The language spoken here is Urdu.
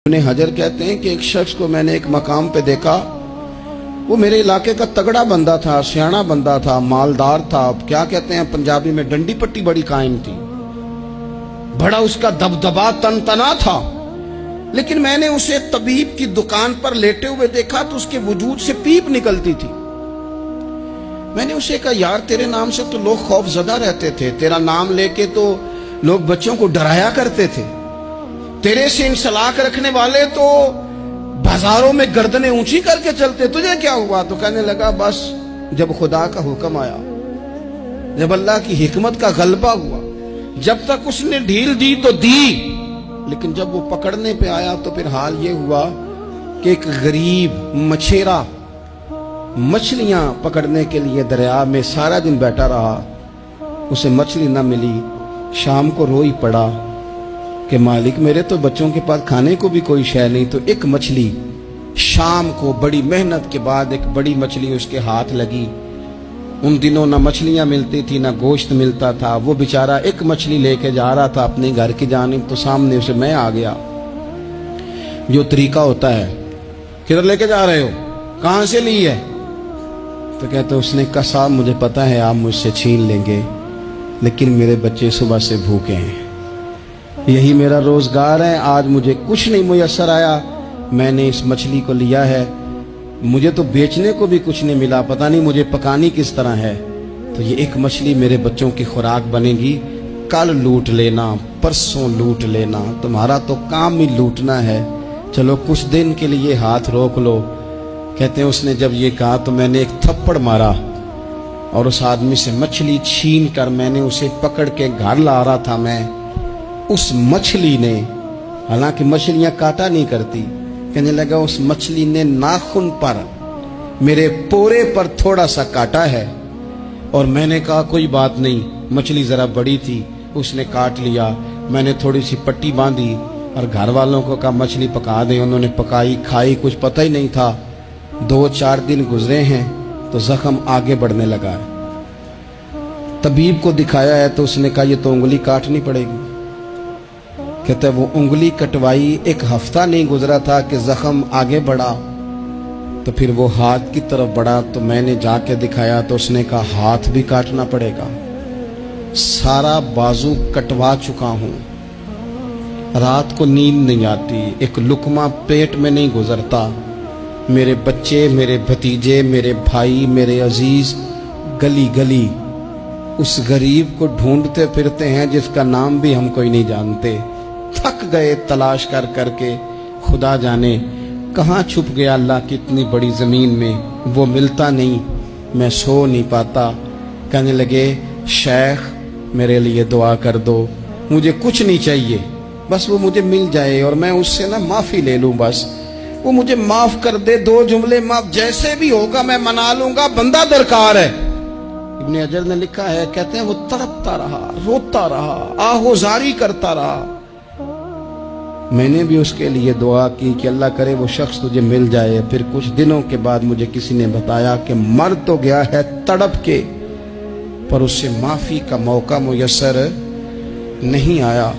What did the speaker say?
انہیں حجر کہتے ہیں کہ ایک شخص کو میں نے ایک مقام پہ دیکھا، وہ میرے علاقے کا تگڑا بندہ تھا، سیاںا بندہ تھا، مالدار تھا، کیا کہتے ہیں پنجابی میں ڈنڈی پٹی بڑی قائم تھی، بڑا اس کا دبدبا تنتنا تھا، لیکن میں نے اسے طبیب کی دکان پر لیٹے ہوئے دیکھا تو اس کے وجود سے پیپ نکلتی تھی۔ میں نے اسے کہا یار تیرے نام سے تو لوگ خوف زدہ رہتے تھے، تیرا نام لے کے تو لوگ بچوں کو ڈرایا کرتے تھے، تیرے سے انسلاک رکھنے والے تو بازاروں میں گردنیں اونچی کر کے چلتے، تجھے کیا ہوا؟ تو کہنے لگا بس جب خدا کا حکم آیا، جب اللہ کی حکمت کا غلبہ ہوا، جب تک اس نے ڈھیل دی تو دی، لیکن جب وہ پکڑنے پہ آیا تو پھر حال یہ ہوا کہ ایک غریب مچھیرا مچھلیاں پکڑنے کے لیے دریا میں سارا دن بیٹھا رہا، اسے مچھلی نہ ملی، شام کو روئی پڑا کہ مالک میرے تو بچوں کے پاس کھانے کو بھی کوئی شے نہیں، تو ایک مچھلی شام کو بڑی محنت کے بعد ایک بڑی مچھلی اس کے ہاتھ لگی۔ ان دنوں نہ مچھلیاں ملتی تھی نہ گوشت ملتا تھا، وہ بیچارہ ایک مچھلی لے کے جا رہا تھا اپنے گھر کی جانب، تو سامنے اسے میں آ گیا، جو طریقہ ہوتا ہے کدھر لے کے جا رہے ہو، کہاں سے لی ہے؟ تو کہتے اس نے کہا صاحب مجھے پتا ہے آپ مجھ سے چھین لیں گے، لیکن میرے بچے صبح سے بھوکے ہیں، یہی میرا روزگار ہے، آج مجھے کچھ نہیں میسر آیا، میں نے اس مچھلی کو لیا ہے، مجھے تو بیچنے کو بھی کچھ نہیں ملا، پتہ نہیں مجھے پکانی کس طرح ہے، تو یہ ایک مچھلی میرے بچوں کی خوراک بنے گی، کل لوٹ لینا، پرسوں لوٹ لینا، تمہارا تو کام ہی لوٹنا ہے، چلو کچھ دن کے لیے ہاتھ روک لو۔ کہتے ہیں اس نے جب یہ کہا تو میں نے ایک تھپڑ مارا اور اس آدمی سے مچھلی چھین کر میں نے اسے پکڑ کے گھر لا رہا تھا، میں اس مچھلی نے، حالانکہ مچھلیاں کاٹا نہیں کرتی، کہنے لگا اس مچھلی نے ناخن پر میرے پورے پر تھوڑا سا کاٹا ہے، اور میں نے کہا کوئی بات نہیں، مچھلی ذرا بڑی تھی، اس نے کاٹ لیا، میں نے تھوڑی سی پٹی باندھی اور گھر والوں کو کہا مچھلی پکا دیں، انہوں نے پکائی کھائی، کچھ پتہ ہی نہیں تھا، 2-4 دن گزرے ہیں تو زخم آگے بڑھنے لگا ہے، طبیب کو دکھایا ہے تو اس نے کہا یہ تو انگلی کاٹنی پڑے گی۔ کہتے وہ انگلی کٹوائی، 1 ہفتہ نہیں گزرا تھا کہ زخم آگے بڑھا، تو پھر وہ ہاتھ کی طرف بڑھا تو میں نے جا کے دکھایا تو اس نے کہا ہاتھ بھی کاٹنا پڑے گا، سارا بازو کٹوا چکا ہوں، رات کو نیند نہیں آتی، ایک لقمہ پیٹ میں نہیں گزرتا، میرے بچے، میرے بھتیجے، میرے بھائی، میرے عزیز گلی گلی اس غریب کو ڈھونڈتے پھرتے ہیں جس کا نام بھی ہم کوئی نہیں جانتے، تھک گئے تلاش کر کر کے، خدا جانے کہاں چھپ گیا اللہ کی اتنی بڑی زمین میں، وہ ملتا نہیں، میں سو نہیں پاتا۔ کہنے لگے شیخ میرے لیے دعا کر دو، مجھے کچھ نہیں چاہیے، بس وہ مجھے مل جائے اور میں اس سے نا معافی لے لوں، بس وہ مجھے معاف کر دے، 2 جملے معاف، جیسے بھی ہوگا میں منا لوں گا، بندہ درکار ہے۔ ابن حجر نے لکھا ہے، کہتے ہیں وہ تڑپتا رہا، روتا رہا، آہوزاری کرتا رہا، میں نے بھی اس کے لیے دعا کی کہ اللہ کرے وہ شخص تجھے مل جائے۔ پھر کچھ دنوں کے بعد مجھے کسی نے بتایا کہ مر تو گیا ہے تڑپ کے، پر اس سے معافی کا موقع میسر نہیں آیا۔